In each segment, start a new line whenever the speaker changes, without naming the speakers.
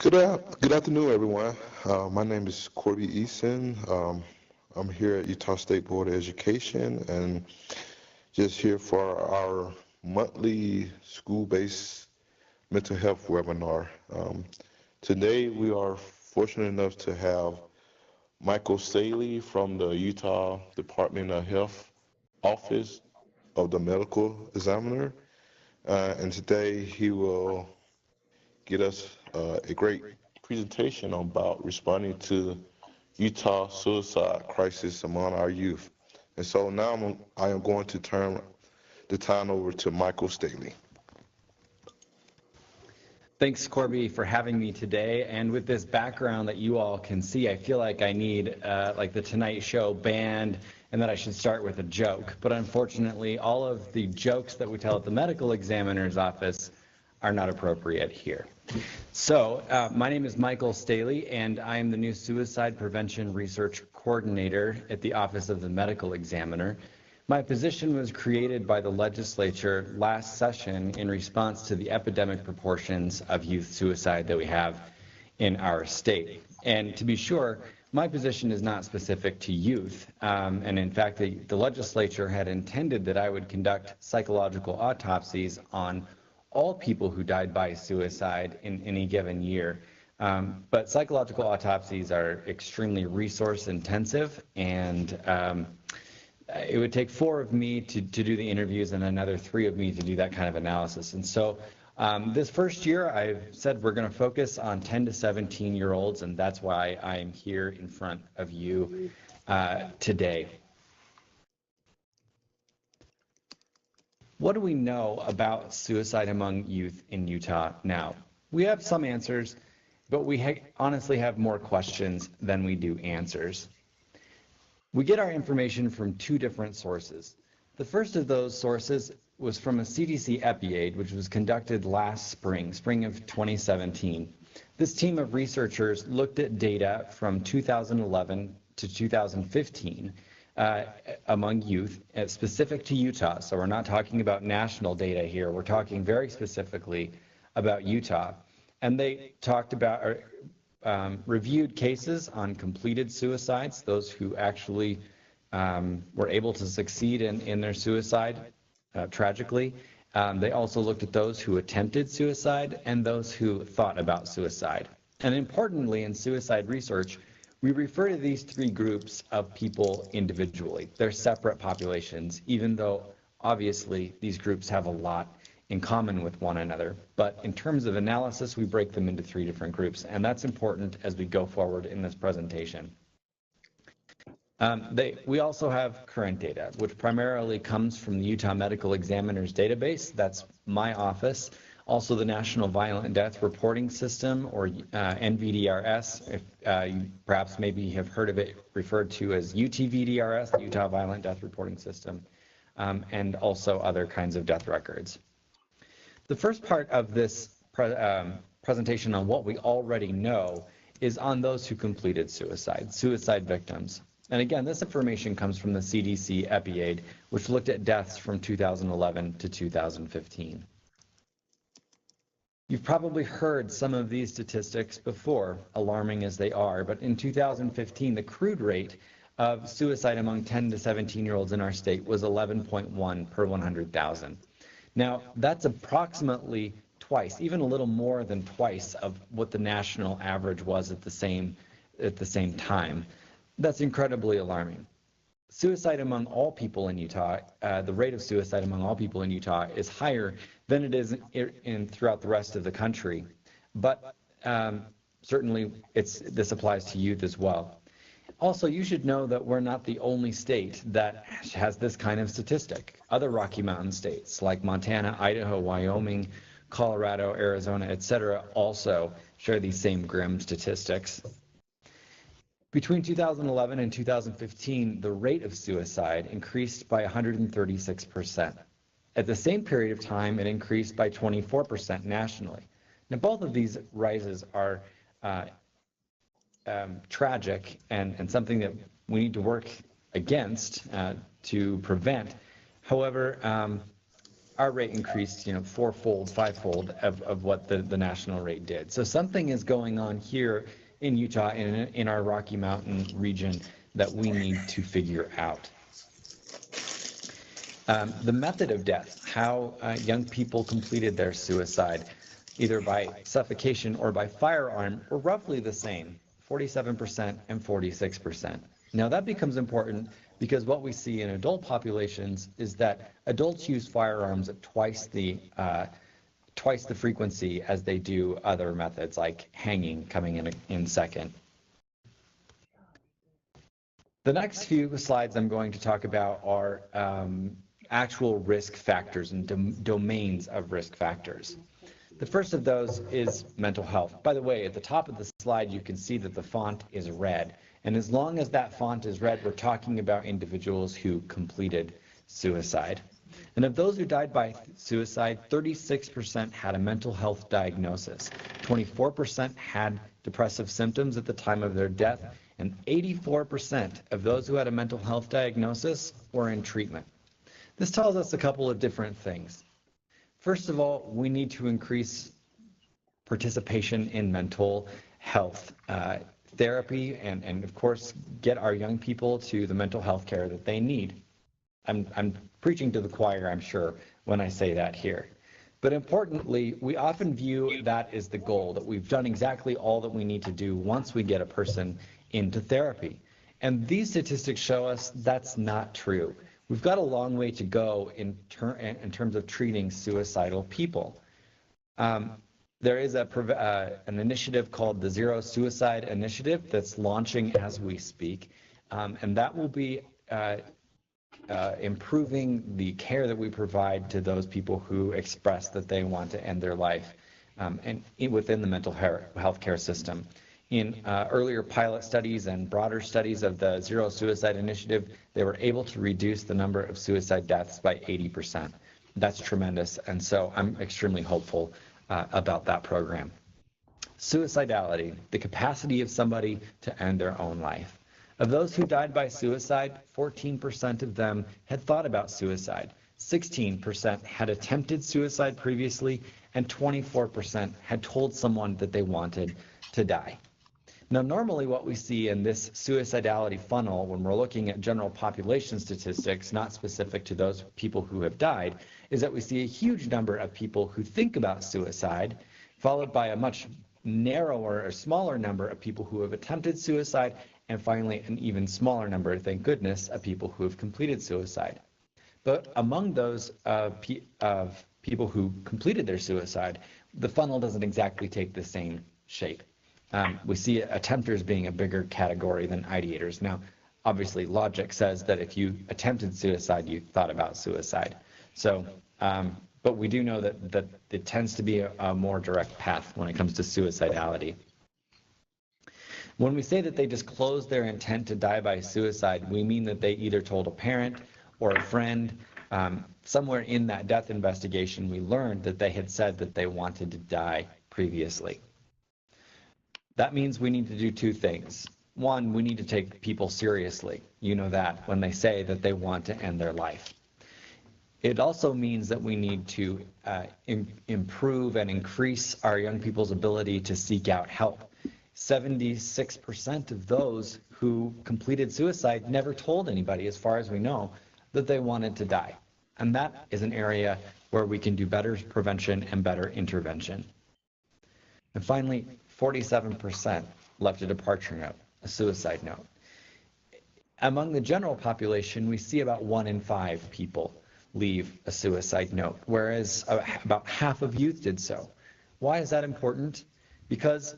Good afternoon, everyone. My name is Corby Eason. I'm here at Utah State Board of Education and just here for our monthly school-based mental health webinar. Today, we are fortunate enough to have Michael Staley from the Utah Department of Health Office of the Medical Examiner. And today, he will get us a great presentation about responding to Utah suicide crisis among our youth. And so now I am going to turn the time over to Michael Staley.
Thanks, Corby, for having me today. And with this background that you all can see, I feel like I need like the Tonight Show band and that I should start with a joke. But unfortunately, all of the jokes that we tell at the medical examiner's office are not appropriate here. So my name is Michael Staley, and I am the new Suicide Prevention Research Coordinator at the Office of the Medical Examiner. My position was created by the legislature last session in response to the epidemic proportions of youth suicide that we have in our state. And to be sure, my position is not specific to youth. And in fact, the legislature had intended that I would conduct psychological autopsies on all people who died by suicide in any given year. But psychological autopsies are extremely resource intensive, and it would take 4 of me to do the interviews and another 3 of me to do that kind of analysis. And so this first year, I've said we're going to focus on 10 to 17-year-olds, and that's why I'm here in front of you today. What do we know about suicide among youth in Utah now? We have some answers, but we honestly have more questions than we do answers. We get our information from 2 different sources. The first of those sources was from a CDC EPIAID, which was conducted last spring of 2017. This team of researchers looked at data from 2011 to 2015 among youth, specific to Utah. So we're not talking about national data here. We're talking very specifically about Utah. And they talked about, reviewed cases on completed suicides, those who actually were able to succeed in their suicide, tragically. They also looked at those who attempted suicide and those who thought about suicide. And importantly, in suicide research, we refer to these 3 groups of people individually. They're separate populations, even though obviously these groups have a lot in common with one another. But in terms of analysis, we break them into 3 different groups, and that's important as we go forward in this presentation. We also have current data, which primarily comes from the Utah Medical Examiner's database. That's my office. Also the National Violent Death Reporting System, or NVDRS, if you perhaps maybe have heard of it referred to as UTVDRS, the Utah Violent Death Reporting System, and also other kinds of death records. The first part of this presentation on what we already know is on those who completed suicide victims. And again, this information comes from the CDC EPIAID, which looked at deaths from 2011 to 2015. You've probably heard some of these statistics before, alarming as they are, but in 2015, the crude rate of suicide among 10 to 17-year-olds in our state was 11.1 per 100,000. Now, that's approximately twice, even a little more than twice of what the national average was at the same time. That's incredibly alarming. Suicide among all people in Utah, the rate of suicide among all people in Utah is higher than it is throughout the rest of the country. But certainly this applies to youth as well. Also, you should know that we're not the only state that has this kind of statistic. Other Rocky Mountain states like Montana, Idaho, Wyoming, Colorado, Arizona, etc. also share these same grim statistics. Between 2011 and 2015, the rate of suicide increased by 136%. At the same period of time, it increased by 24% nationally. Now, both of these rises are tragic and something that we need to work against to prevent. However, our rate increased, fourfold, fivefold of what the national rate did. So something is going on here in Utah, in our Rocky Mountain region, that we need to figure out. The method of death, how young people completed their suicide, either by suffocation or by firearm, were roughly the same, 47% and 46%. Now that becomes important because what we see in adult populations is that adults use firearms at twice the frequency as they do other methods, like hanging coming in second. The next few slides I'm going to talk about are actual risk factors and domains of risk factors. The first of those is mental health. By the way, at the top of the slide, you can see that the font is red. And as long as that font is red, we're talking about individuals who completed suicide. And of those who died by suicide, 36% had a mental health diagnosis, 24% had depressive symptoms at the time of their death, and 84% of those who had a mental health diagnosis were in treatment. This tells us a couple of different things. First of all, we need to increase participation in mental health therapy and of course, get our young people to the mental health care that they need. I'm preaching to the choir, I'm sure, when I say that here. But importantly, we often view that as the goal, that we've done exactly all that we need to do once we get a person into therapy. And these statistics show us that's not true. We've got a long way to go in terms of treating suicidal people. There is an initiative called the Zero Suicide Initiative that's launching as we speak, and that will be improving the care that we provide to those people who express that they want to end their life and within the mental health care system. In earlier pilot studies and broader studies of the Zero Suicide Initiative, they were able to reduce the number of suicide deaths by 80%. That's tremendous, and so I'm extremely hopeful about that program. Suicidality, the capacity of somebody to end their own life. Of those who died by suicide, 14% of them had thought about suicide, 16% had attempted suicide previously, and 24% had told someone that they wanted to die. Now, normally what we see in this suicidality funnel, when we're looking at general population statistics, not specific to those people who have died, is that we see a huge number of people who think about suicide, followed by a much narrower or smaller number of people who have attempted suicide, and finally an even smaller number, thank goodness, of people who have completed suicide. But among those people who completed their suicide, the funnel doesn't exactly take the same shape. We see attempters being a bigger category than ideators. Now, obviously, logic says that if you attempted suicide, you thought about suicide. So, but we do know that it tends to be a more direct path when it comes to suicidality. When we say that they disclosed their intent to die by suicide, we mean that they either told a parent or a friend. Somewhere in that death investigation, we learned that they had said that they wanted to die previously. That means we need to do two things. One, we need to take people seriously. You know that, when they say that they want to end their life. It also means that we need to improve and increase our young people's ability to seek out help. 76% of those who completed suicide never told anybody, as far as we know, that they wanted to die. And that is an area where we can do better prevention and better intervention. And finally, 47% left a departure note, a suicide note. Among the general population, we see about 1 in 5 people leave a suicide note, whereas about half of youth did so. Why is that important? Because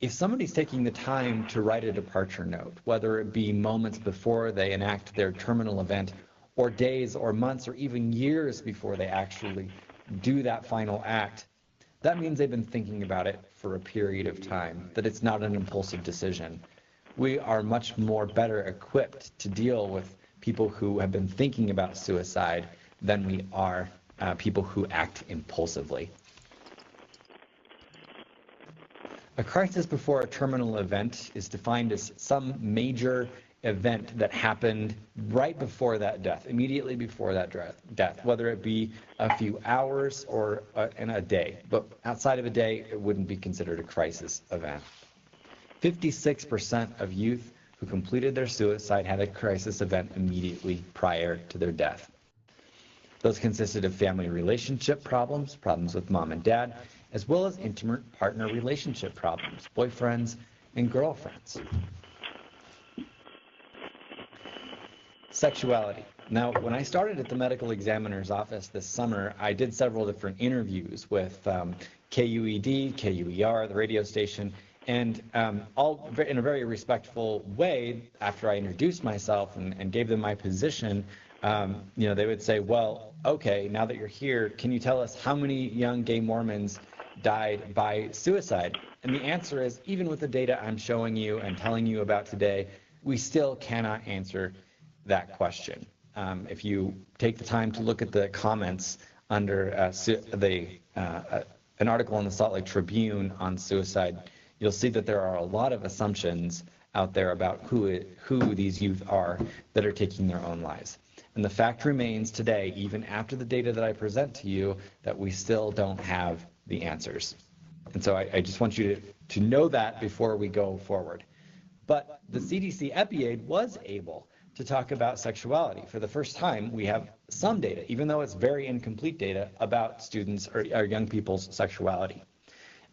if somebody's taking the time to write a departure note, whether it be moments before they enact their terminal event, or days or months or even years before they actually do that final act, that means they've been thinking about it for a period of time, that it's not an impulsive decision. We are much more better equipped to deal with people who have been thinking about suicide than we are people who act impulsively. A crisis before a terminal event is defined as some major event that happened right before that death, immediately before that death, whether it be a few hours or in a day. But outside of a day, it wouldn't be considered a crisis event. 56% of youth who completed their suicide had a crisis event immediately prior to their death. Those consisted of family relationship problems, problems with mom and dad, as well as intimate partner relationship problems, boyfriends and girlfriends. Sexuality. Now, when I started at the medical examiner's office this summer, I did several different interviews with KUED, KUER, the radio station, and all in a very respectful way. After I introduced myself and gave them my position, they would say, well, okay, now that you're here, can you tell us how many young gay Mormons died by suicide? And the answer is, even with the data I'm showing you and telling you about today, we still cannot answer that question. If you take the time to look at the comments under an article in the Salt Lake Tribune on suicide, you'll see that there are a lot of assumptions out there about who these youth are that are taking their own lives. And the fact remains today, even after the data that I present to you, that we still don't have the answers. And so I just want you to know that before we go forward. But the CDC EpiAid was able to talk about sexuality. For the first time, we have some data, even though it's very incomplete data, about students or young people's sexuality.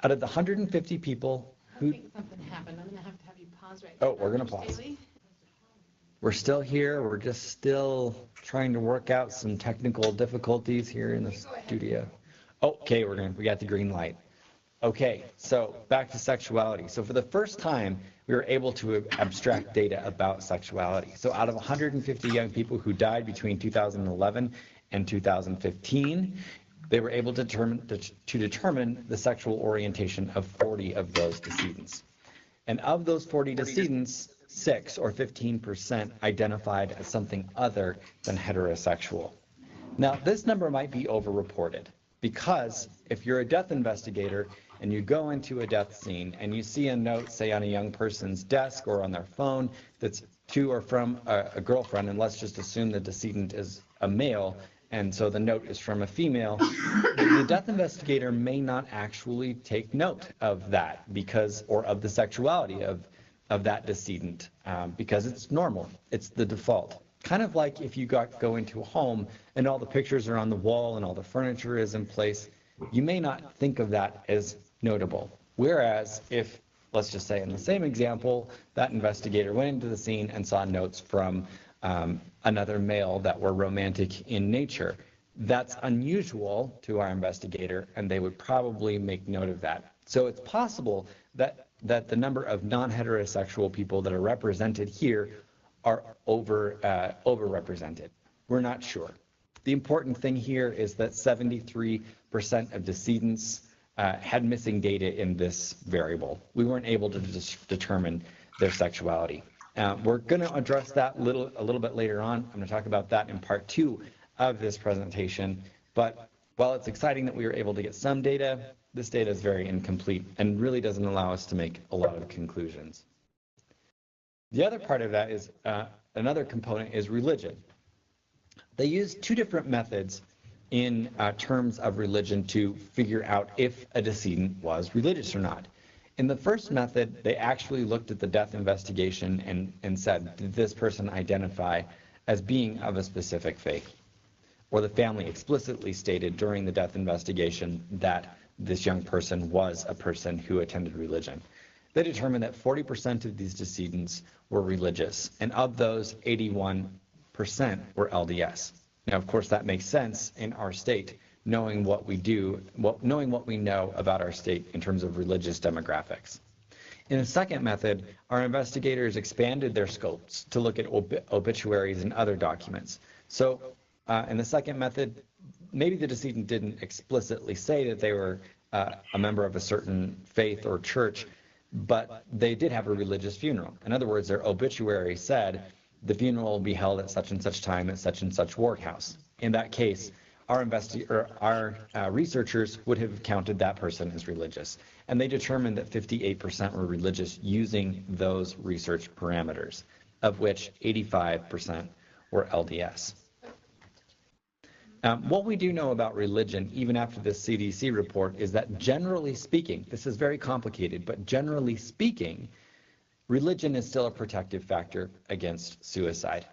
Out of the 150 people who...
I think something happened. I'm going to have you pause right now.
Oh, we're going to pause. We're still here. We're just still trying to work out some technical difficulties here in the studio. Okay, we got the green light. Okay, so back to sexuality. So for the first time, we were able to abstract data about sexuality. So out of 150 young people who died between 2011 and 2015, they were able to determine the sexual orientation of 40 of those decedents. And of those 40 decedents, 6 or 15% identified as something other than heterosexual. Now, this number might be overreported because if you're a death investigator and you go into a death scene and you see a note, say, on a young person's desk or on their phone that's to or from a girlfriend, and let's just assume the decedent is a male, and so the note is from a female, the death investigator may not actually take note of that or of the sexuality of that decedent because it's normal. It's the default. Kind of like if you go into a home and all the pictures are on the wall and all the furniture is in place, you may not think of that as notable. Whereas if, let's just say in the same example, that investigator went into the scene and saw notes from another male that were romantic in nature, that's unusual to our investigator, and they would probably make note of that. So it's possible that the number of non-heterosexual people that are represented here are overrepresented. We're not sure. The important thing here is that 73% of decedents had missing data in this variable. We weren't able to determine their sexuality. We're going to address that a little bit later on. I'm going to talk about that in part 2 of this presentation. But while it's exciting that we were able to get some data, this data is very incomplete and really doesn't allow us to make a lot of conclusions. The other part of that is, another component is religion. They use 2 different methods in terms of religion to figure out if a decedent was religious or not. In the first method, they actually looked at the death investigation and said, did this person identify as being of a specific faith? Or the family explicitly stated during the death investigation that this young person was a person who attended religion. They determined that 40% of these decedents were religious, and of those, 81% were LDS. Now, of course, that makes sense in our state, knowing what we know about our state in terms of religious demographics. In the second method, our investigators expanded their scopes to look at obituaries and other documents. So in the second method, maybe the decedent didn't explicitly say that they were a member of a certain faith or church, but they did have a religious funeral. In other words, their obituary said, the funeral will be held at such and such time at such and such ward house. In that case, our researchers would have counted that person as religious. And they determined that 58% were religious using those research parameters. of which 85% were LDS. What we do know about religion, even after the CDC report, is that generally speaking, this is very complicated, but generally speaking, religion is still a protective factor against suicide.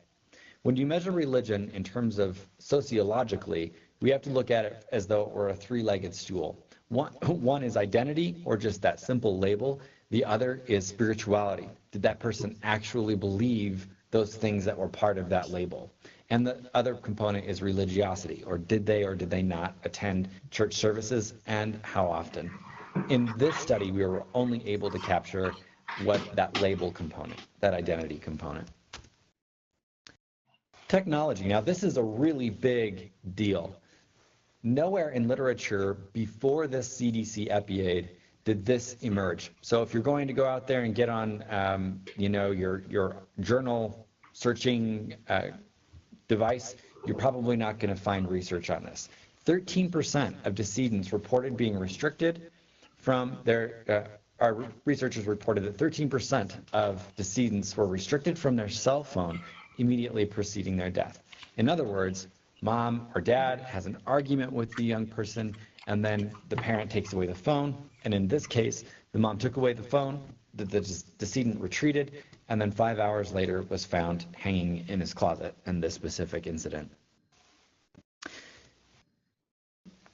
When you measure religion in terms of sociologically, we have to look at it as though it were a three-legged stool. One is identity, or just that simple label. The other is spirituality. Did that person actually believe those things that were part of that label? And the other component is religiosity, or did they not attend church services, and how often? In this study, we were only able to capture what that label component, that identity component. Technology. Now, this is a really big deal. Nowhere in literature before this CDC EPIAID did this emerge. So if you're going to go out there and get on, your journal searching device, you're probably not going to find research on this. 13% of decedents reported being restricted from their, our researchers reported that 13% of decedents were restricted from their cell phone immediately preceding their death. In other words, mom or dad has an argument with the young person, and then the parent takes away the phone. And in this case, the mom took away the phone, the decedent retreated, and then 5 hours later was found hanging in his closet in this specific incident.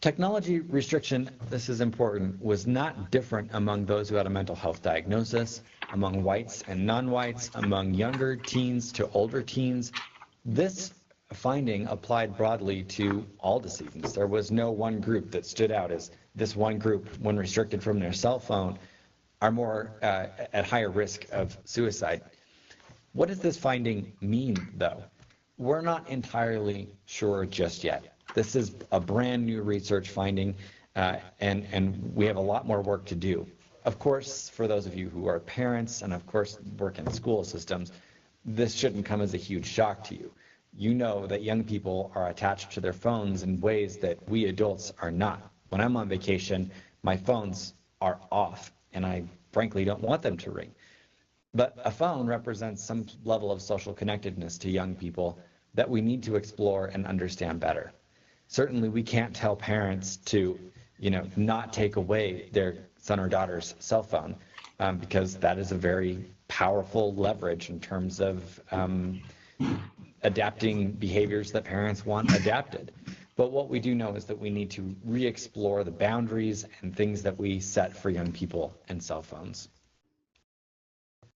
Technology restriction, this is important, was not different among those who had a mental health diagnosis, among whites and non-whites, among younger teens to older teens. This finding applied broadly to all decedents. There was no one group that stood out as this one group, when restricted from their cell phone, are more at higher risk of suicide. What does this finding mean, though? We're not entirely sure just yet. This is a brand new research finding, and we have a lot more work to do. Of course, for those of you who are parents and of course work in school systems, this shouldn't come as a huge shock to you. You know that young people are attached to their phones in ways that we adults are not. When I'm on vacation, my phones are off, and I frankly don't want them to ring. But a phone represents some level of social connectedness to young people that we need to explore and understand better. Certainly, we can't tell parents to, not take away their son or daughter's cell phone, because that is a very powerful leverage in terms of adapting behaviors that parents want adapted. But what we do know is that we need to re-explore the boundaries and things that we set for young people and cell phones.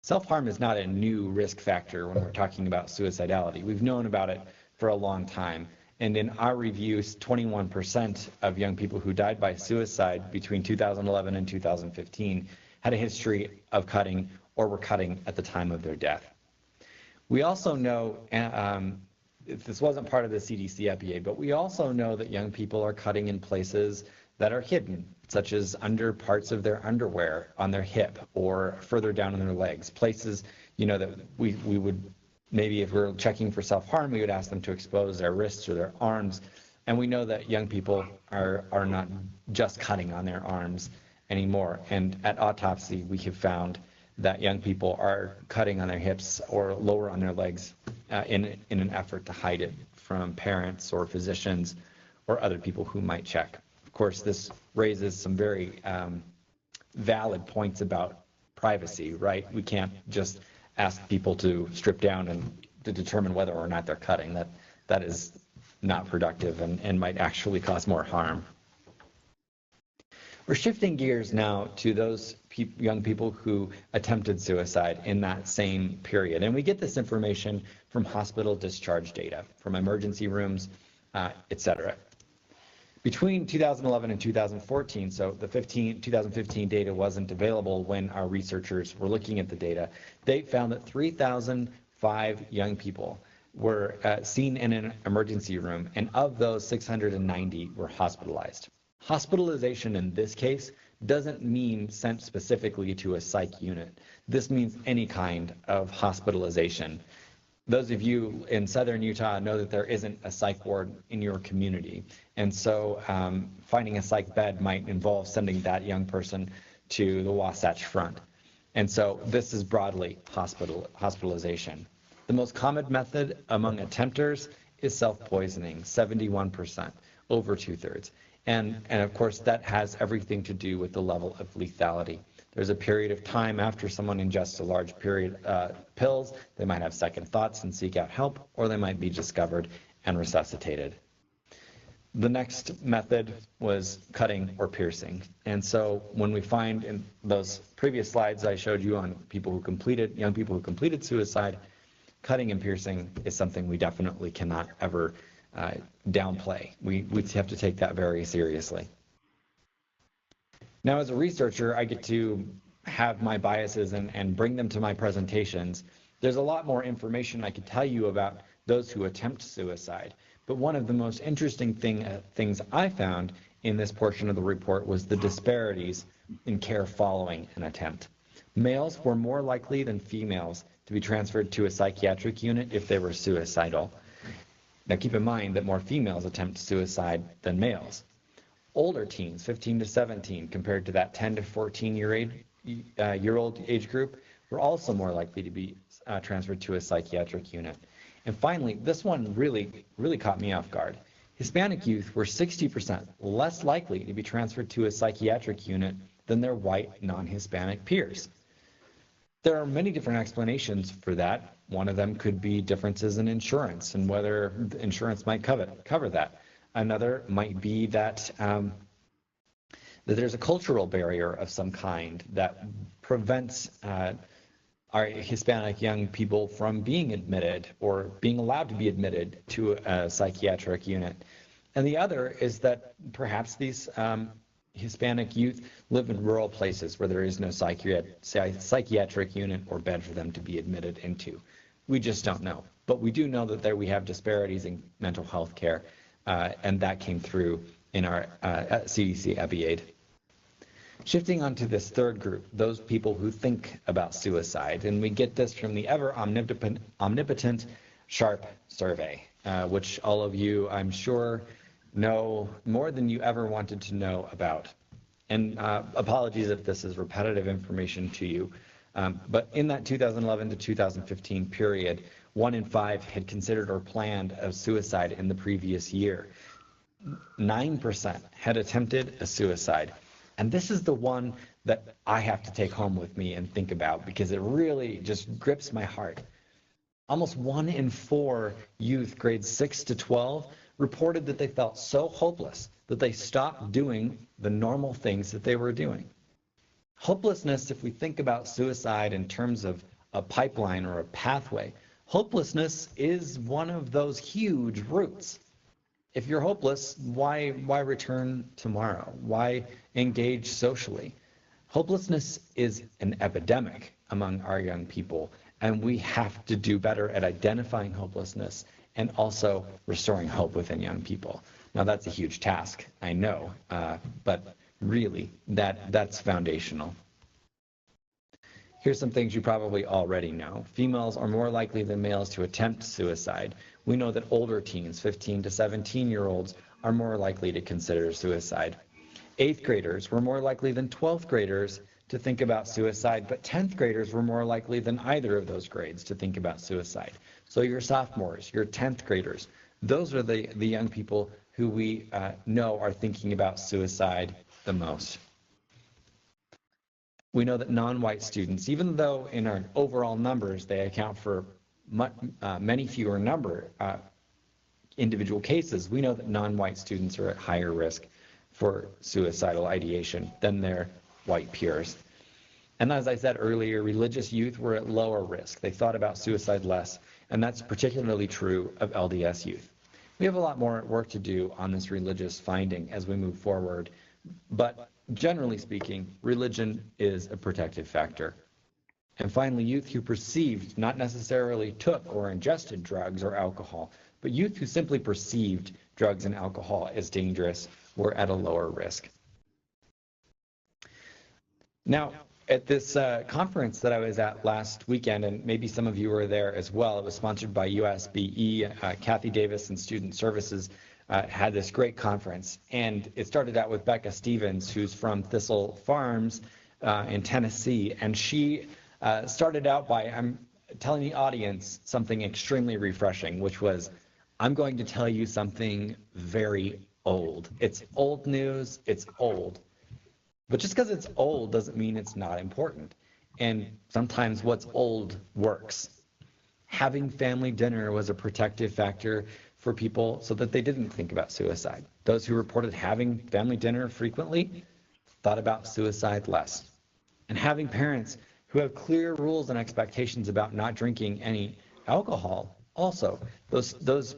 Self-harm is not a new risk factor when we're talking about suicidality. We've known about it for a long time. And in our reviews, 21% of young people who died by suicide between 2011 and 2015 had a history of cutting or were cutting at the time of their death. We also know, this wasn't part of the CDC EPIAID, but we also know that young people are cutting in places that are hidden, such as under parts of their underwear, on their hip, or further down on their legs, places, that we would, maybe if we're checking for self-harm, we would ask them to expose their wrists or their arms. And we know that young people are not just cutting on their arms anymore. And at autopsy, we have found that young people are cutting on their hips or lower on their legs in an effort to hide it from parents or physicians or other people who might check. Of course, this raises some very valid points about privacy, right? We can't just ask people to strip down and to determine whether or not they're cutting. That is not productive and might actually cause more harm. We're shifting gears now to those young people who attempted suicide in that same period. And we get this information from hospital discharge data, from emergency rooms, etc. Between 2011 and 2014, so the 2015 data wasn't available when our researchers were looking at the data, they found that 3,005 young people were seen in an emergency room, and of those, 690 were hospitalized. Hospitalization in this case doesn't mean sent specifically to a psych unit. This means any kind of hospitalization. Those of you in southern Utah know that there isn't a psych ward in your community. And so finding a psych bed might involve sending that young person to the Wasatch Front. And so this is broadly hospitalization. The most common method among attempters is self-poisoning, 71%, over two-thirds. And of course, that has everything to do with the level of lethality. There's a period of time after someone ingests a large period pills, they might have second thoughts and seek out help, or they might be discovered and resuscitated. The next method was cutting or piercing. And so when we find in those previous slides I showed you on young people who completed suicide, cutting and piercing is something we definitely cannot ever downplay. We have to take that very seriously. Now, as a researcher, I get to have my biases and bring them to my presentations. There's a lot more information I could tell you about those who attempt suicide. But one of the most interesting things I found in this portion of the report was the disparities in care following an attempt. Males were more likely than females to be transferred to a psychiatric unit if they were suicidal. Now keep in mind that more females attempt suicide than males. Older teens, 15 to 17, compared to that 10 to 14-year-old age group, were also more likely to be transferred to a psychiatric unit. And finally, this one really caught me off guard. Hispanic youth were 60% less likely to be transferred to a psychiatric unit than their white non-Hispanic peers. There are many different explanations for that. One of them could be differences in insurance and whether the insurance might cover that. Another might be that there's a cultural barrier of some kind that prevents our Hispanic young people from being admitted or being allowed to be admitted to a psychiatric unit. And the other is that perhaps these Hispanic youth live in rural places where there is no psychiatric unit or bed for them to be admitted into. We just don't know. But we do know that we have disparities in mental health care, and that came through in our CDC EPI-AID. Shifting onto this third group, those people who think about suicide, and we get this from the ever omnipotent SHARP survey, which all of you, I'm sure, know more than you ever wanted to know about. And apologies if this is repetitive information to you, but in that 2011 to 2015 period, 1 in 5 had considered or planned a suicide in the previous year. 9% had attempted a suicide. And this is the one that I have to take home with me and think about because it really just grips my heart. Almost 1 in 4 youth grades 6 to 12 reported that they felt so hopeless that they stopped doing the normal things that they were doing. Hopelessness, if we think about suicide in terms of a pipeline or a pathway, hopelessness is one of those huge roots. If you're hopeless, why return tomorrow? Why engage socially? Hopelessness is an epidemic among our young people, and we have to do better at identifying hopelessness and also restoring hope within young people. Now, that's a huge task, I know, but really, that's foundational. Here's some things you probably already know. Females are more likely than males to attempt suicide. We know that older teens, 15 to 17-year-olds, are more likely to consider suicide. 8th graders were more likely than 12th graders to think about suicide, but 10th graders were more likely than either of those grades to think about suicide. So your sophomores, your 10th graders, those are the young people who we know are thinking about suicide the most. We know that non-white students, even though in our overall numbers they account for many fewer individual cases, we know that non-white students are at higher risk for suicidal ideation than their white peers. And as I said earlier, religious youth were at lower risk. They thought about suicide less, and that's particularly true of LDS youth. We have a lot more work to do on this religious finding as we move forward, but generally speaking, religion is a protective factor. And finally, youth who perceived, not necessarily took or ingested drugs or alcohol, but youth who simply perceived drugs and alcohol as dangerous were at a lower risk. Now, at this conference that I was at last weekend, and maybe some of you were there as well, it was sponsored by USBE, Kathy Davis and Student Services had this great conference. And it started out with Becca Stevens, who's from Thistle Farms in Tennessee. And she started out by telling the audience something extremely refreshing, which was, I'm going to tell you something very old. It's old news, it's old. But just because it's old doesn't mean it's not important. And sometimes what's old works. Having family dinner was a protective factor for people so that they didn't think about suicide. Those who reported having family dinner frequently thought about suicide less. And having parents who have clear rules and expectations about not drinking any alcohol also, those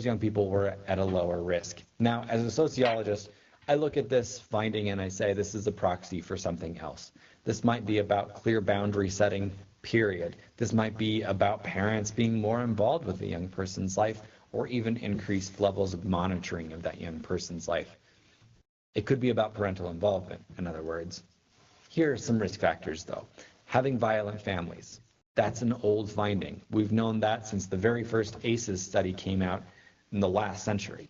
young people were at a lower risk. Now, as a sociologist, I look at this finding and I say this is a proxy for something else. This might be about clear boundary setting, period. This might be about parents being more involved with the young person's life, or even increased levels of monitoring of that young person's life. It could be about parental involvement, in other words. Here are some risk factors, though. Having violent families. That's an old finding. We've known that since the very first ACEs study came out in the last century.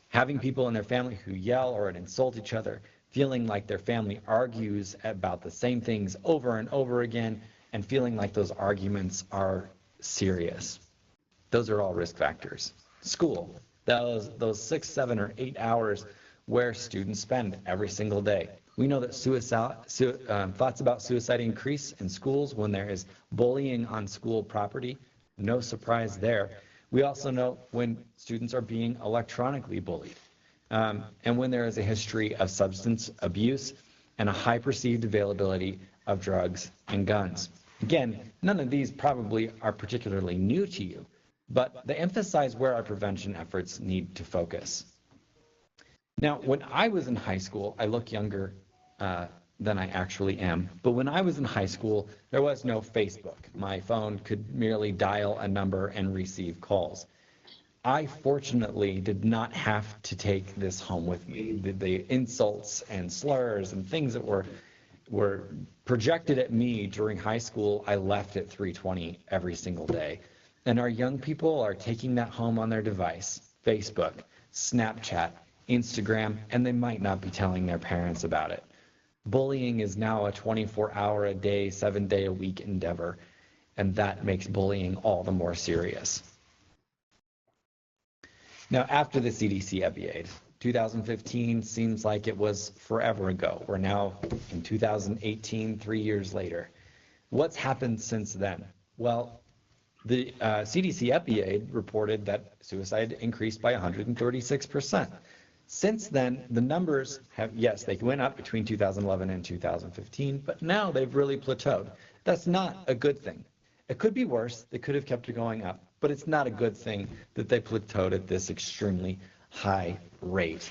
Having people in their family who yell or insult each other, feeling like their family argues about the same things over and over again, and feeling like those arguments are serious. Those are all risk factors. School, those 6, 7, or 8 hours where students spend every single day. We know that thoughts about suicide increase in schools when there is bullying on school property. No surprise there. We also know when students are being electronically bullied, and when there is a history of substance abuse and a high perceived availability of drugs and guns. Again, none of these probably are particularly new to you, but they emphasize where our prevention efforts need to focus. Now, when I was in high school, I look younger than I actually am, but when I was in high school, there was no Facebook. My phone could merely dial a number and receive calls. I fortunately did not have to take this home with me. The insults and slurs and things that were projected at me during high school, I left at 3:20 every single day. And our young people are taking that home on their device, Facebook, Snapchat, Instagram, and they might not be telling their parents about it. Bullying is now a 24-hour-a-day, 7-day-a-week endeavor, and that makes bullying all the more serious. Now, after the CDC EPIA'd, 2015 seems like it was forever ago. We're now in 2018, 3 years later. What's happened since then? Well, the CDC EPIA'd reported that suicide increased by 136%. Since then, the numbers have, yes, they went up between 2011 and 2015, but now they've really plateaued. That's not a good thing. It could be worse. They could have kept it going up, but it's not a good thing that they plateaued at this extremely high rate.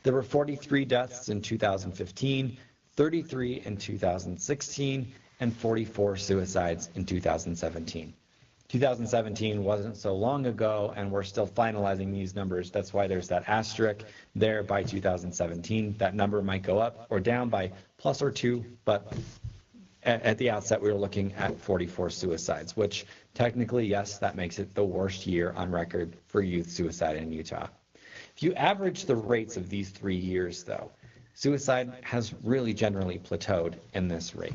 There were 43 deaths in 2015, 33 in 2016, and 44 suicides in 2017. 2017 wasn't so long ago, and we're still finalizing these numbers. That's why there's that asterisk there by 2017. That number might go up or down by plus or 2, but at the outset, we were looking at 44 suicides, which technically, yes, that makes it the worst year on record for youth suicide in Utah. If you average the rates of these 3 years, though, suicide has really generally plateaued in this rate.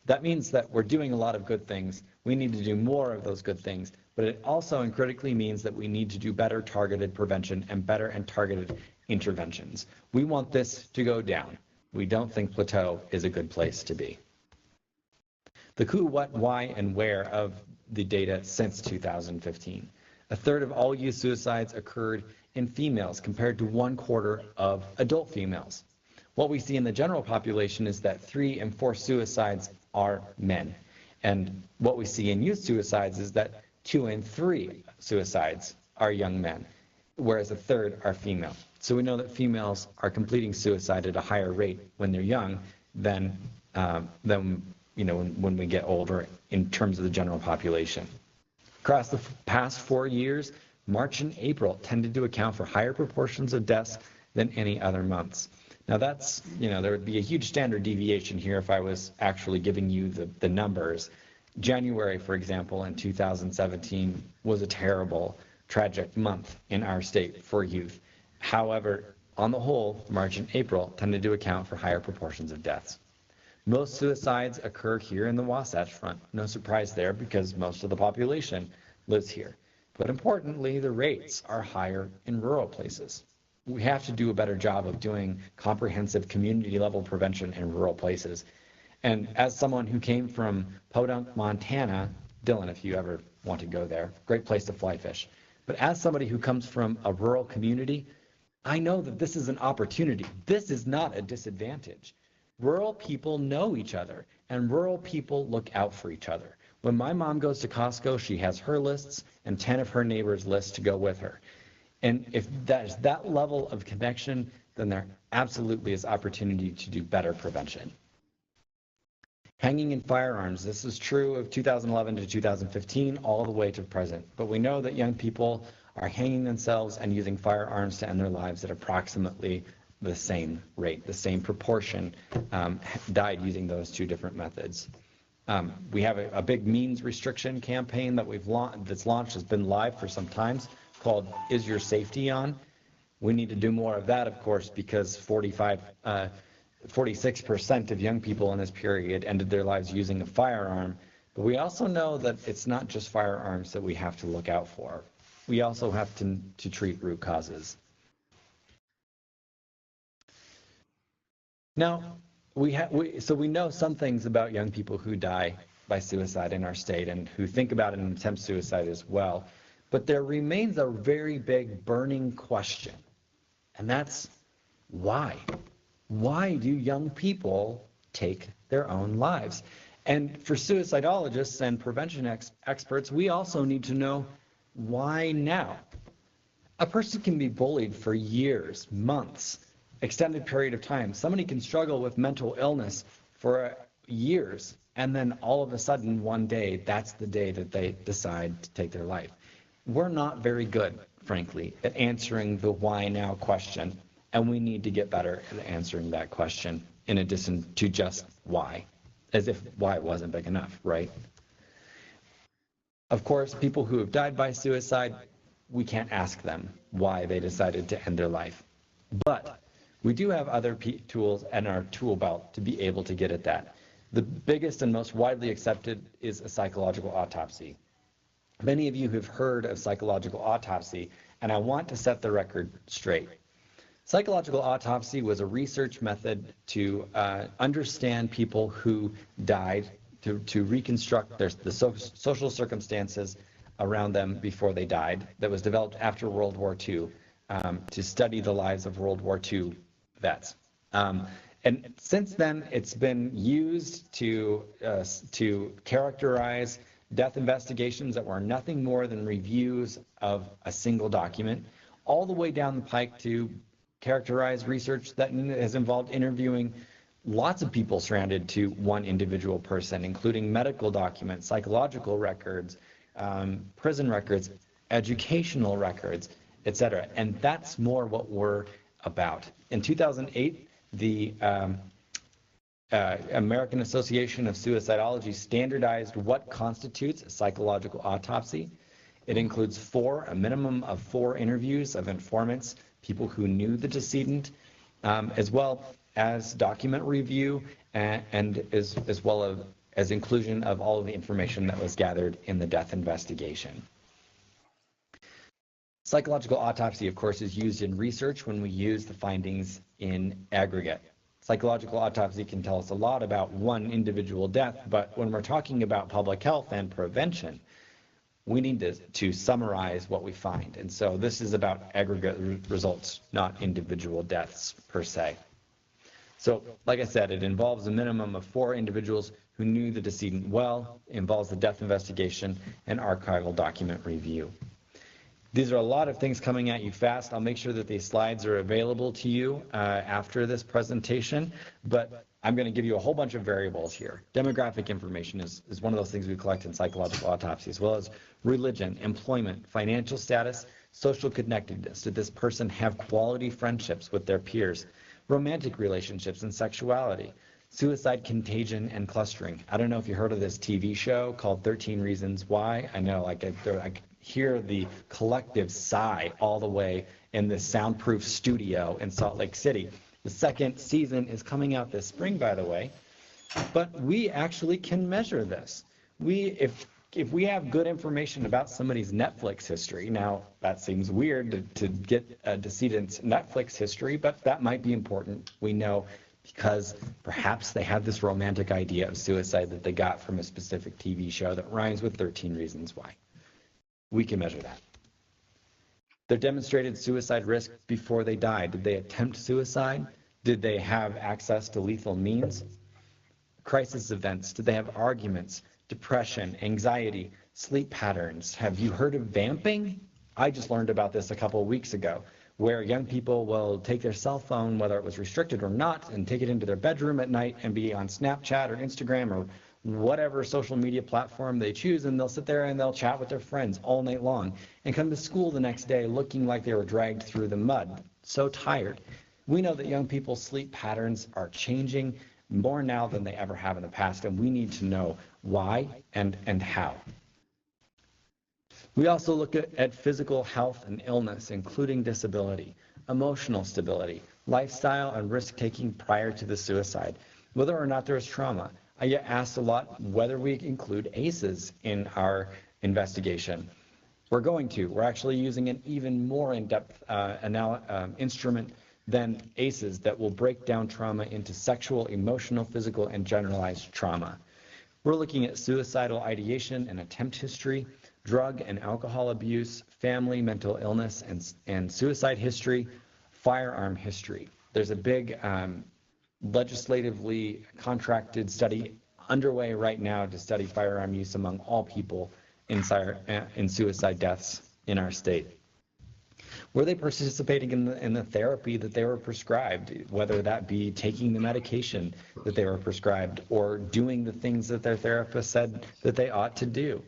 That means that we're doing a lot of good things. We need to do more of those good things, but it also and critically means that we need to do better targeted prevention and better and targeted interventions. We want this to go down. We don't think plateau is a good place to be. The who, what, why, and where of the data since 2015. A third of all youth suicides occurred in females compared to 1/4 of adult females. What we see in the general population is that 3 and 4 suicides are men. And what we see in youth suicides is that 2 and 3 suicides are young men, whereas a third are female. So we know that females are completing suicide at a higher rate when they're young than when we get older in terms of the general population. Across the past 4 years, March and April tended to account for higher proportions of deaths than any other months. Now that's, there would be a huge standard deviation here if I was actually giving you the numbers. January, for example, in 2017 was a terrible, tragic month in our state for youth. However, on the whole, March and April tended to account for higher proportions of deaths. Most suicides occur here in the Wasatch Front. No surprise there because most of the population lives here. But importantly, the rates are higher in rural places. We have to do a better job of doing comprehensive community level prevention in rural places. And as someone who came from Podunk, Montana, Dylan, if you ever want to go there, great place to fly fish. But as somebody who comes from a rural community, I know that this is an opportunity. This is not a disadvantage. Rural people know each other, and rural people look out for each other. When my mom goes to Costco, she has her lists and 10 of her neighbors' lists to go with her. And if there's that level of connection, then there absolutely is opportunity to do better prevention. Hanging in firearms. This is true of 2011 to 2015, all the way to present. But we know that young people are hanging themselves and using firearms to end their lives at approximately the same rate, the same proportion died using those two different methods. We have a big means restriction campaign that that's launched, has been live for some time, called Is Your Safety On? We need to do more of that, of course, because 46% of young people in this period ended their lives using a firearm. But we also know that it's not just firearms that we have to look out for. We also have to treat root causes. Now, so we know some things about young people who die by suicide in our state and who think about an attempt suicide as well. But there remains a very big burning question, and that's why? Why do young people take their own lives? And for suicidologists and prevention experts, we also need to know why now? A person can be bullied for years, months, extended period of time. Somebody can struggle with mental illness for years, and then all of a sudden one day, that's the day that they decide to take their life. We're not very good, frankly, at answering the why now question, and we need to get better at answering that question in addition to just why, as if why wasn't big enough, right? Of course, people who have died by suicide, we can't ask them why they decided to end their life. But we do have other tools in our tool belt to be able to get at that. The biggest and most widely accepted is a psychological autopsy. Many of you have heard of psychological autopsy, and I want to set the record straight. Psychological autopsy was a research method to understand people who died, to reconstruct the social circumstances around them before they died, that was developed after World War II to study the lives of World War II vets. And since then, it's been used to characterize death investigations that were nothing more than reviews of a single document, all the way down the pike to characterize research that has involved interviewing lots of people surrounded to one individual person, including medical documents, psychological records, prison records, educational records, etc. And that's more what we're about. In 2008, the American Association of Suicidology standardized what constitutes a psychological autopsy. It includes a minimum of 4 interviews of informants, people who knew the decedent, as well as document review, and as well as inclusion of all of the information that was gathered in the death investigation. Psychological autopsy, of course, is used in research when we use the findings in aggregate. Psychological autopsy can tell us a lot about one individual death, but when we're talking about public health and prevention, we need to summarize what we find. And so this is about aggregate results, not individual deaths per se. So, like I said, it involves a minimum of 4 individuals who knew the decedent well, involves the death investigation, and archival document review. These are a lot of things coming at you fast. I'll make sure that these slides are available to you after this presentation, but I'm going to give you a whole bunch of variables here. Demographic information is one of those things we collect in psychological autopsy, as well as religion, employment, financial status, social connectedness. Did this person have quality friendships with their peers? Romantic relationships and sexuality, suicide contagion and clustering. I don't know if you heard of this TV show called 13 Reasons Why. I know, I hear the collective sigh all the way in this soundproof studio in Salt Lake City. The 2nd season is coming out this spring, by the way. But we actually can measure this. If we have good information about somebody's Netflix history, now that seems weird to get a decedent's Netflix history, but that might be important. We know because perhaps they have this romantic idea of suicide that they got from a specific TV show that rhymes with 13 Reasons Why. We can measure that. Their demonstrated suicide risk before they died. Did they attempt suicide? Did they have access to lethal means? Crisis events. Did they have arguments, depression, anxiety, sleep patterns? Have you heard of vamping? I just learned about this a couple of weeks ago, where young people will take their cell phone, whether it was restricted or not, and take it into their bedroom at night and be on Snapchat or Instagram or whatever social media platform they choose, and they'll sit there and they'll chat with their friends all night long and come to school the next day looking like they were dragged through the mud, so tired. We know that young people's sleep patterns are changing more now than they ever have in the past, and we need to know why and how. We also look at physical health and illness, including disability, emotional stability, lifestyle and risk-taking prior to the suicide, whether or not there is trauma. I get asked a lot whether we include ACEs in our investigation. We're going to. We're actually using an even more in-depth instrument than ACEs that will break down trauma into sexual, emotional, physical, and generalized trauma. We're looking at suicidal ideation and attempt history, drug and alcohol abuse, family mental illness and suicide history, firearm history. There's a big legislatively contracted study underway right now to study firearm use among all people in suicide deaths in our state. Were they participating in the therapy that they were prescribed, whether that be taking the medication that they were prescribed or doing the things that their therapist said that they ought to do?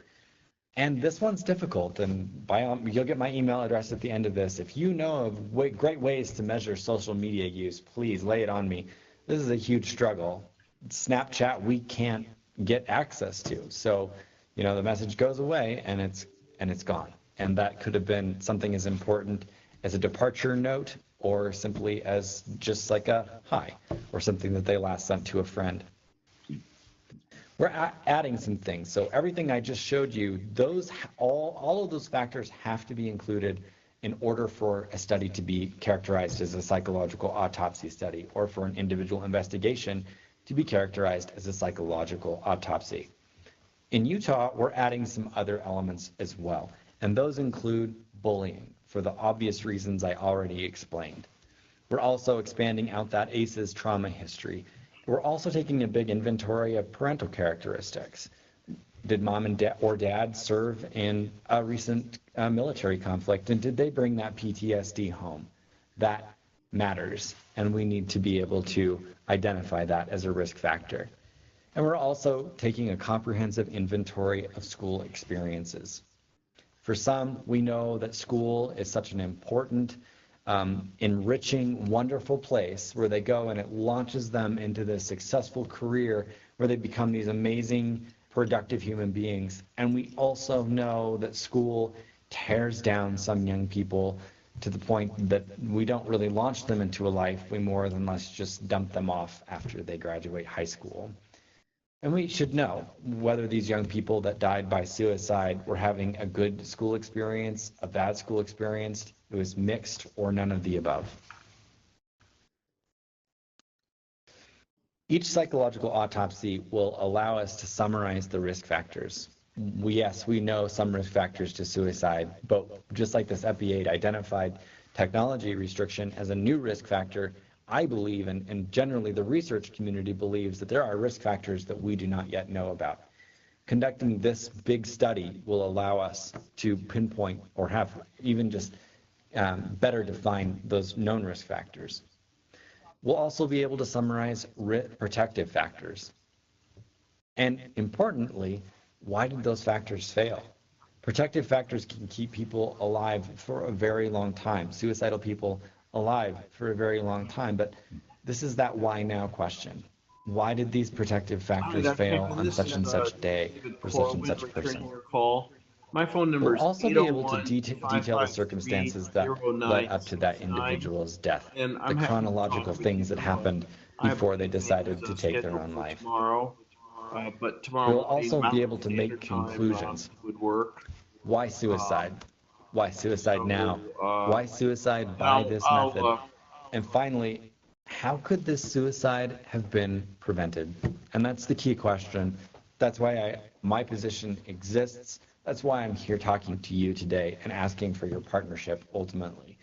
And this one's difficult, and you'll get my email address at the end of this. If you know of great ways to measure social media use, please lay it on me. This is a huge struggle. Snapchat, we can't get access to. So, the message goes away and it's gone. And that could have been something as important as a departure note or simply as just like a hi or something that they last sent to a friend. We're adding some things. So everything I just showed you, all of those factors have to be included in order for a study to be characterized as a psychological autopsy study or for an individual investigation to be characterized as a psychological autopsy. In Utah, we're adding some other elements as well, and those include bullying for the obvious reasons I already explained. We're also expanding out that ACEs trauma history. We're also taking a big inventory of parental characteristics. Did mom and dad serve in a recent military conflict, and did they bring that PTSD home? That matters, and we need to be able to identify that as a risk factor. And we're also taking a comprehensive inventory of school experiences. For some, we know that school is such an important, enriching, wonderful place where they go and it launches them into this successful career where they become these amazing, productive human beings. And we also know that school tears down some young people to the point that we don't really launch them into a life. We more than less just dump them off after they graduate high school. And we should know whether these young people that died by suicide were having a good school experience, a bad school experience, it was mixed, or none of the above. Each psychological autopsy will allow us to summarize the risk factors. Yes, we know some risk factors to suicide, but just like this EPI-8 identified technology restriction as a new risk factor, I believe, and generally the research community believes, that there are risk factors that we do not yet know about. Conducting this big study will allow us to pinpoint or have even just better define those known risk factors. We'll also be able to summarize protective factors. And importantly, why did those factors fail? Protective factors can keep people alive for a very long time, suicidal people alive for a very long time, but this is that why now question. Why did these protective factors fail on such and such day for such and such person?
My phone number
We'll
is
also be able to detail the circumstances that led up to that
801-553-0969,
individual's death,
and
the
I'm happy to
chronological
talk with
things
you
that
about
happened before they
have
decided to
things
take their
scheduled
own
for
life.
tomorrow, but tomorrow
We'll
morning
also be able
Mountain
to make
Standard Time
conclusions.
would work.
Why
Um,
suicide? Why suicide now?
so
Why suicide by
I'll
this
I'll
method? And finally, how could this suicide have been prevented? And that's the key question. That's why my position exists. That's why I'm here talking to you today and asking for your partnership ultimately.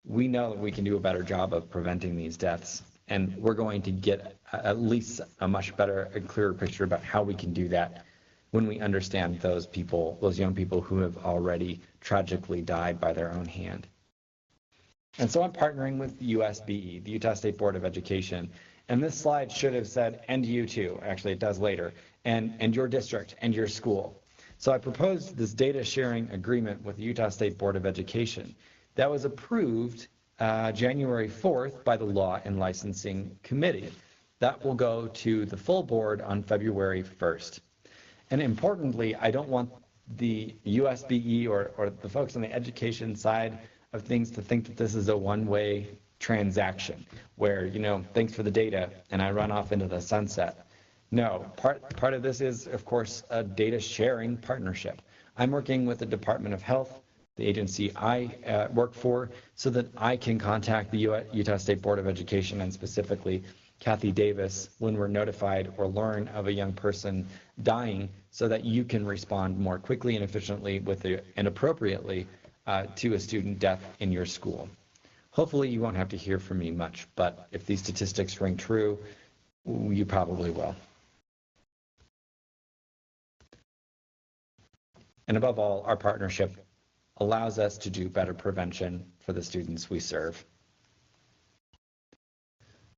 We know that we can do a better job of preventing these deaths, and we're going to get at least a much better and clearer picture about how we can do that when we understand those people, those young people who have already tragically died by their own hand. And so I'm partnering with USBE, the Utah State Board of Education, and this slide should have said, and you too, actually it does later, and your district and your school. So I proposed this data sharing agreement with the Utah State Board of Education that was approved January 4th by the Law and Licensing Committee. That will go to the full board on February 1st. And importantly, I don't want the USBE or the folks on the education side of things to think that this is a one-way transaction where, thanks for the data and I run off into the sunset. No, part of this is, of course, a data sharing partnership. I'm working with the Department of Health, the agency I work for, so that I can contact the Utah State Board of Education and specifically Kathy Davis when we're notified or learn of a young person dying so that you can respond more quickly and efficiently and appropriately to a student death in your school. Hopefully you won't have to hear from me much, but if these statistics ring true, you probably will. And above all, our partnership allows us to do better prevention for the students we serve.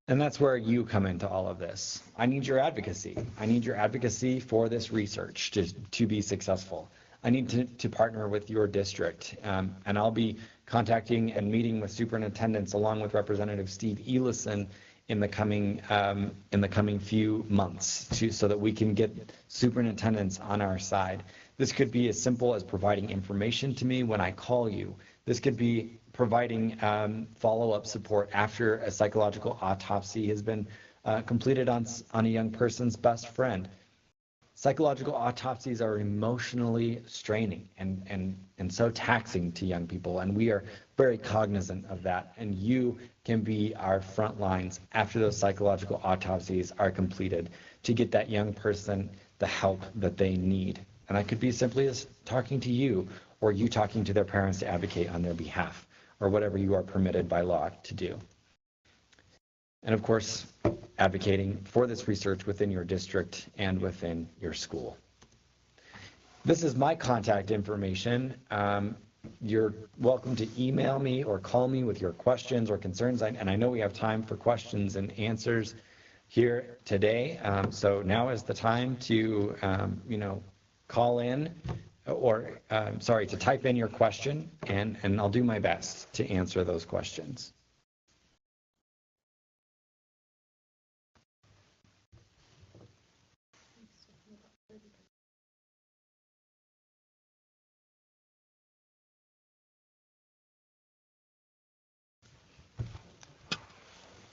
And that's where you come into all of this. I need your advocacy. I need your advocacy for this research to be successful. I need to partner with your district, and I'll be contacting and meeting with superintendents along with Representative Steve Elison in the coming few months so that we can get superintendents on our side. This could be as simple as providing information to me when I call you. This could be providing follow-up support after a psychological autopsy has been completed on a young person's best friend. Psychological autopsies are emotionally straining and so taxing to young people, and we are very cognizant of that. And you can be our front lines after those psychological autopsies are completed to get that young person the help that they need. And I could be simply as talking to you or you talking to their parents to advocate on their behalf or whatever you are permitted by law to do. And of course, advocating for this research within your district and within your school. This is my contact information. You're welcome to email me or call me with your questions or concerns. And I know we have time for questions and answers here today. So now is the time to, call in or, to type in your question, and I'll do my best to answer those questions.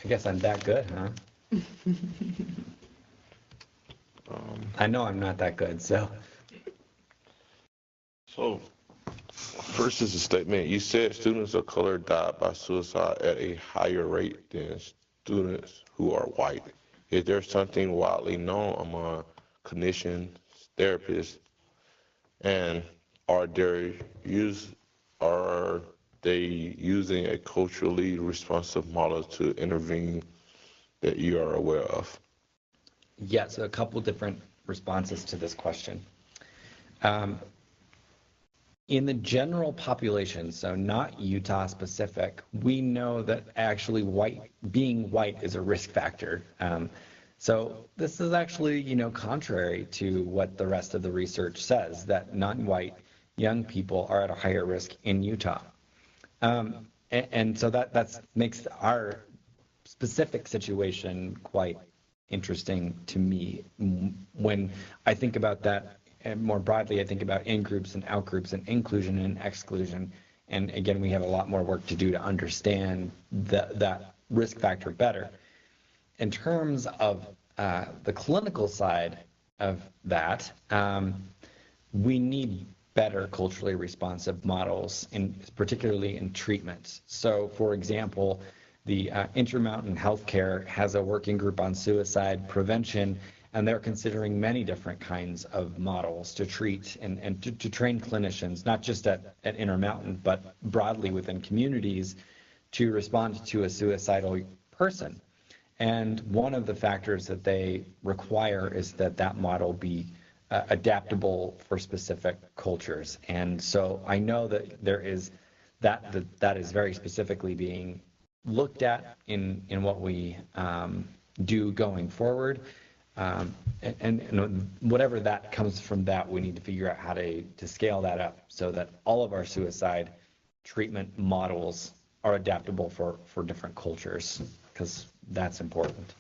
I guess I'm that good, huh? I know I'm not that good, so.
So, first is a statement. You said students of color die by suicide at a higher rate than students who are white. Is there something widely known among clinicians, therapists, and are they using a culturally responsive model to intervene that you are aware of?
Yes, a couple different responses to this question. In the general population, so not Utah specific, we know that actually being white is a risk factor. So this is actually, contrary to what the rest of the research says, that non-white young people are at a higher risk in Utah. And so that makes our specific situation quite interesting to me. When I think about that, and more broadly, I think about in-groups and out-groups and inclusion and exclusion. And again, we have a lot more work to do to understand that risk factor better. in terms of the clinical side of that, we need better culturally responsive models, particularly in treatment. So, for example, the Intermountain Healthcare has a working group on suicide prevention, and they're considering many different kinds of models to treat and to train clinicians, not just at Intermountain, but broadly within communities, to respond to a suicidal person. And one of the factors that they require is that that model be adaptable for specific cultures. And so I know that there is that is very specifically being looked at in what we do going forward. And whatever that comes from that, we need to figure out how to scale that up so that all of our suicide treatment models are adaptable for different cultures, because that's important.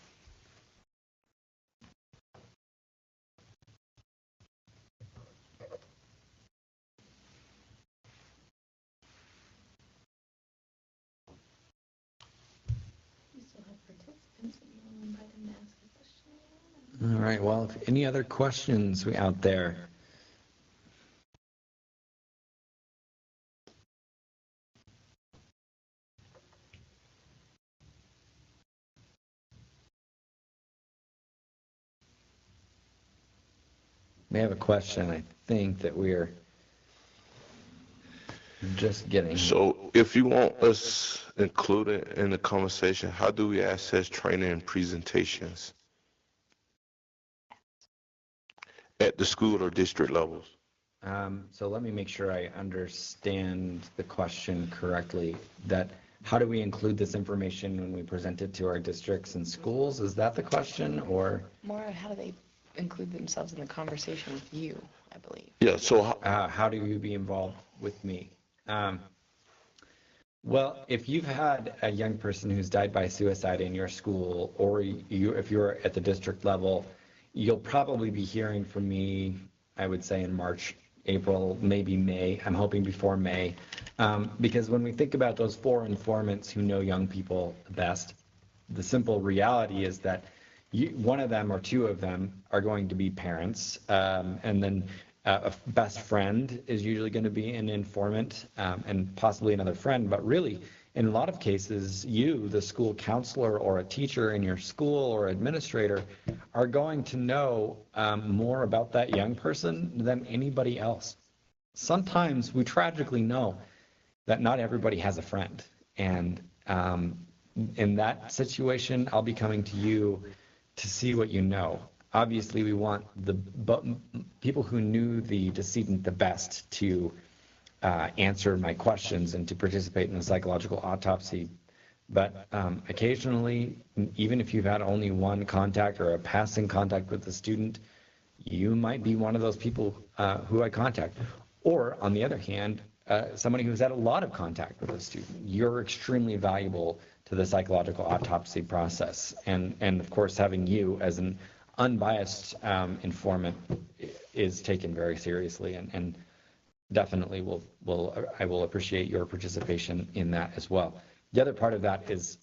We still have participants if you want to invite them to ask a question.
All right, well, if any other questions out there? We have a question, I think, that we're just getting.
So if you want us included in the conversation, how do we access training and presentations at the school or district levels?
So let me make sure I understand the question correctly. That how do we include this information when we present it to our districts and schools? Is that the question, or
More of how do they include themselves in the conversation with you, I believe.
Yeah, so
how do you be involved with me? Well, if you've had a young person who's died by suicide in your school, or if you're at the district level, you'll probably be hearing from me, I would say in March, April, maybe May. I'm hoping before May, because when we think about those 4 informants who know young people best, the simple reality is that one of them or 2 of them are going to be parents, and then a best friend is usually going to be an informant, and possibly another friend. But really, in a lot of cases, you, the school counselor or a teacher in your school or administrator, are going to know more about that young person than anybody else. Sometimes we tragically know that not everybody has a friend. And in that situation, I'll be coming to you to see what you know. Obviously, we want the people who knew the decedent the best to answer my questions and to participate in the psychological autopsy. But occasionally, even if you've had only one contact or a passing contact with the student, you might be one of those people who I contact. Or, on the other hand, somebody who's had a lot of contact with a student. You're extremely valuable to the psychological autopsy process. And of course, having you as an unbiased informant is taken very seriously, and definitely I will appreciate your participation in that as well. The other part of that is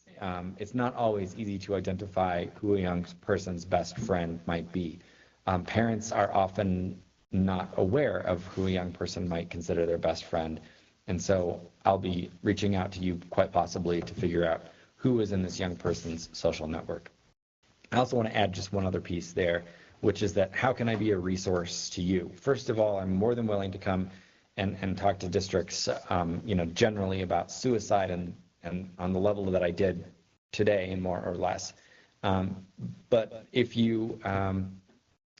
it's not always easy to identify who a young person's best friend might be. Parents are often not aware of who a young person might consider their best friend, and so I'll be reaching out to you quite possibly to figure out who is in this young person's social network. I also want to add just one other piece there, which is that how can I be a resource to you? First of all, I'm more than willing to come and talk to districts, generally about suicide and on the level that I did today, more or less. But if you,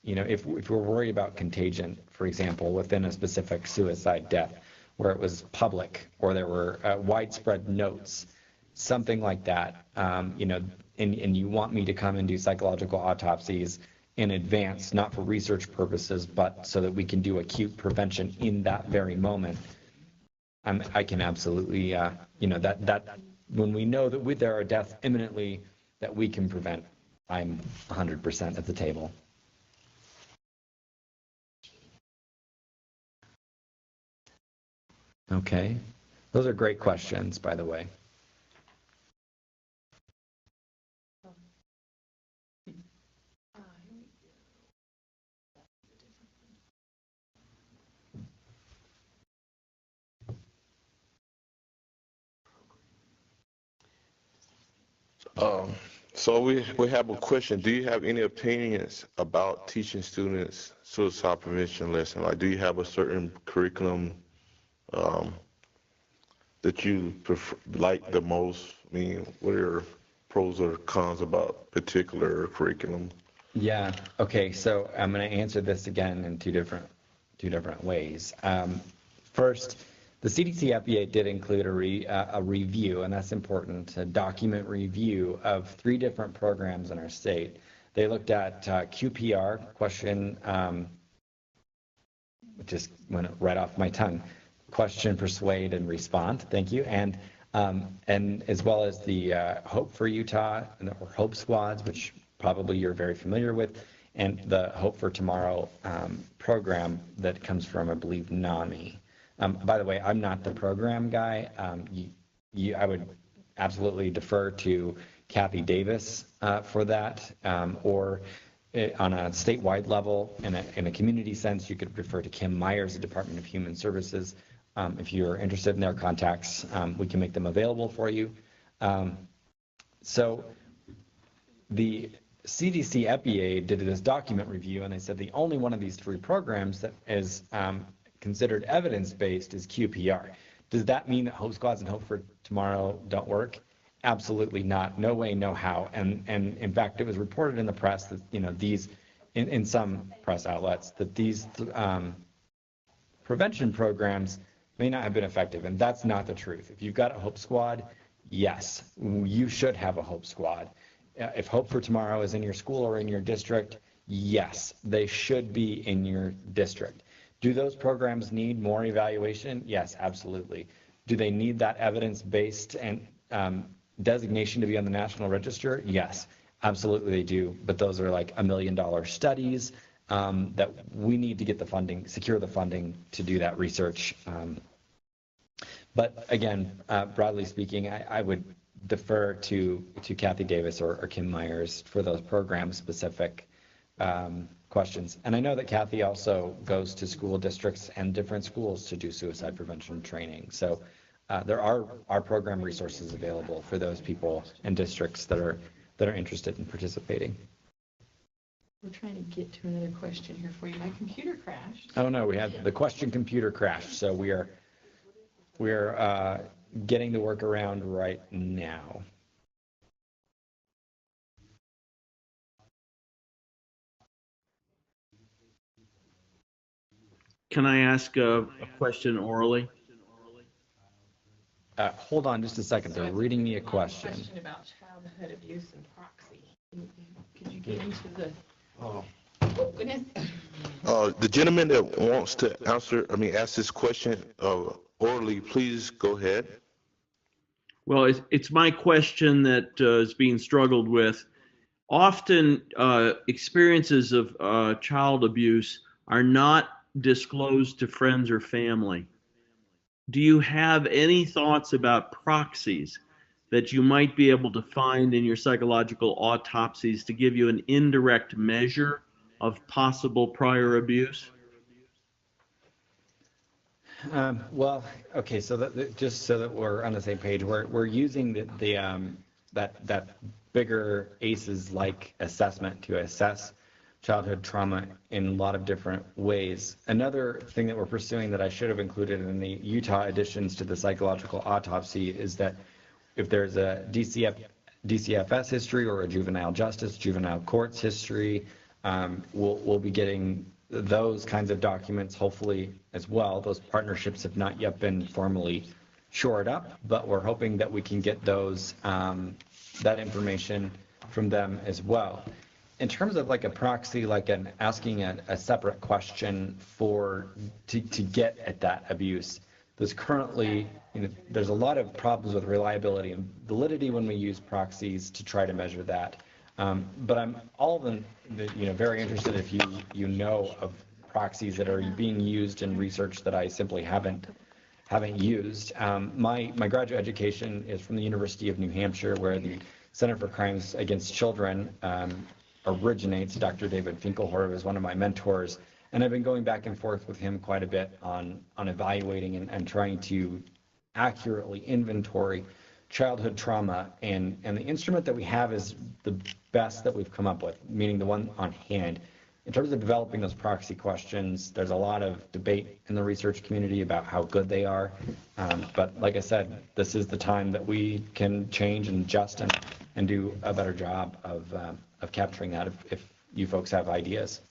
if we're worried about contagion, for example, within a specific suicide death, where it was public or there were widespread notes, something like that, and you want me to come and do psychological autopsies in advance, not for research purposes, but so that we can do acute prevention in that very moment, I can absolutely, that when we know that there are deaths imminently that we can prevent, I'm 100% at the table. Okay. Those are great questions, by the way.
Um, so we have a question. Do you have any opinions about teaching students suicide prevention lesson? Like, do you have a certain curriculum um, that you prefer, like the most? I mean, what are your pros or cons about particular curriculum?
Yeah. Okay. So I'm going to answer this again in two different ways. First, the CDC FBA did include a review, and that's important, a document review of 3 different programs in our state. They looked at QPR, question, just went right off my tongue, question, persuade, and respond. Thank you. And as well as the Hope for Utah or Hope Squads, which probably you're very familiar with, and the Hope for Tomorrow program that comes from, I believe, NAMI. By the way, I'm not the program guy. I would absolutely defer to Kathy Davis for that, or on a statewide level, in a community sense, you could refer to Kim Myers, the Department of Human Services. If you're interested in their contacts, we can make them available for you. So the CDC EPA did this document review, and they said the only one of these 3 programs that is considered evidence-based is QPR. Does that mean that Hope Squads and Hope for Tomorrow don't work? Absolutely not. No way, no how. And in fact, it was reported in the press that, these, in some press outlets, that these prevention programs may not have been effective, and that's not the truth. If you've got a Hope Squad, yes, you should have a Hope Squad. If Hope for Tomorrow is in your school or in your district, yes, they should be in your district. Do those programs need more evaluation? Yes, absolutely. Do they need that evidence-based and designation to be on the National Register? Yes, absolutely they do. But those are like $1 million studies that we need to get the funding, secure the funding to do that research. But again, broadly speaking, I would defer to Kathy Davis or Kim Myers for those program-specific questions. And I know that Kathy also goes to school districts and different schools to do suicide prevention training. So there are program resources available for those people and districts that are interested in participating.
We're trying to get to another question here for you. My computer crashed.
Oh no, we had the question computer crashed, so we're getting the workaround right now.
Can I ask a question orally?
Hold on just a second. They're reading me a question.
Question about childhood abuse and proxy. Could you get into the?
Oh.
Oh, goodness.
The gentleman that wants to ask this question orally, please go ahead.
Well, it's my question that is being struggled with. Often experiences of child abuse are not disclosed to friends or family. Do you have any thoughts about proxies that you might be able to find in your psychological autopsies to give you an indirect measure of possible prior abuse?
Well, okay, so just so that we're on the same page, we're using that bigger ACEs-like assessment to assess childhood trauma in a lot of different ways. Another thing that we're pursuing that I should have included in the Utah additions to the psychological autopsy is that if there's a DCFS history or a juvenile courts history, we'll be getting those kinds of documents hopefully as well. Those partnerships have not yet been formally shored up, but we're hoping that we can get those that information from them as well. In terms of like a proxy, like asking a separate question to get at that abuse, there's currently, there's a lot of problems with reliability and validity when we use proxies to try to measure that. But I'm very interested if you know of proxies that are being used in research that I simply haven't used. My graduate education is from the University of New Hampshire, where the Center for Crimes Against Children originates. Dr. David Finkelhorn is one of my mentors, and I've been going back and forth with him quite a bit on evaluating and trying to accurately inventory childhood trauma, and the instrument that we have is the best that we've come up with, meaning the one on hand. In terms of developing those proxy questions, there's a lot of debate in the research community about how good they are. But like I said, this is the time that we can change and adjust and do a better job of capturing that if you folks have ideas.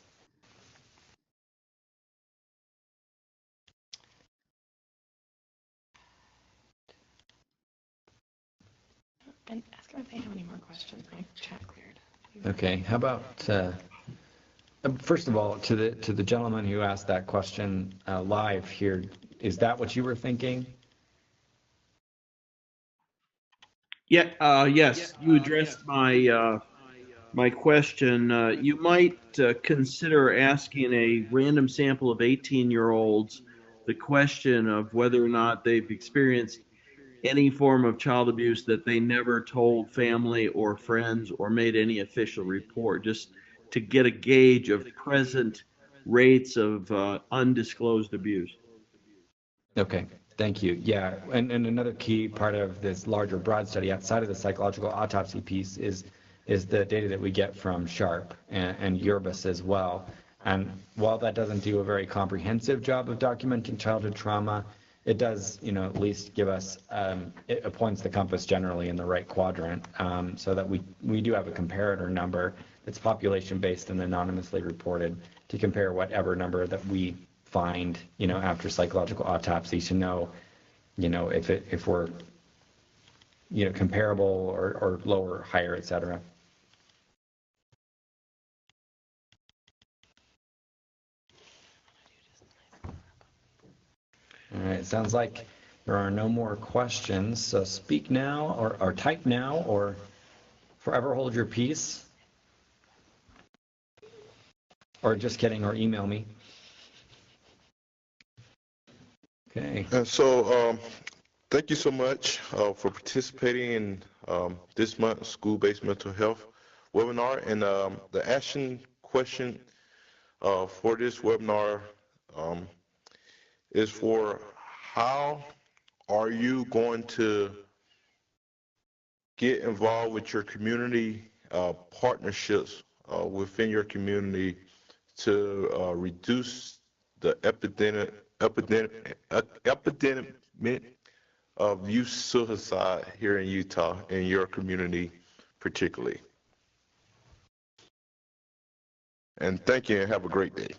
And ask them if they have any more questions. My chat cleared.
Okay, how about first of all, to the gentleman who asked that question live here, is that what you were thinking?
Yeah, yes, you addressed my question. You might consider asking a random sample of 18-year-olds the question of whether or not they've experienced any form of child abuse that they never told family or friends or made any official report, just to get a gauge of present rates of undisclosed abuse.
Okay, thank you. Yeah, and another key part of this larger broad study outside of the psychological autopsy piece is the data that we get from SHARP and URBIS as well. And while that doesn't do a very comprehensive job of documenting childhood trauma, it does, at least give us, it points the compass generally in the right quadrant, so that we do have a comparator number that's population-based and anonymously reported to compare whatever number that we find, after psychological autopsy to know, if we're, comparable or lower, higher, et cetera. All right, sounds like there are no more questions. So speak now or type now or forever hold your peace. Or just kidding, or email me. Okay.
And so, thank you so much for participating in this month's school-based mental health webinar. And the action question for this webinar is for how are you going to get involved with your community partnerships within your community to reduce the epidemic of youth suicide here in Utah, in your community particularly. And thank you and have a great day.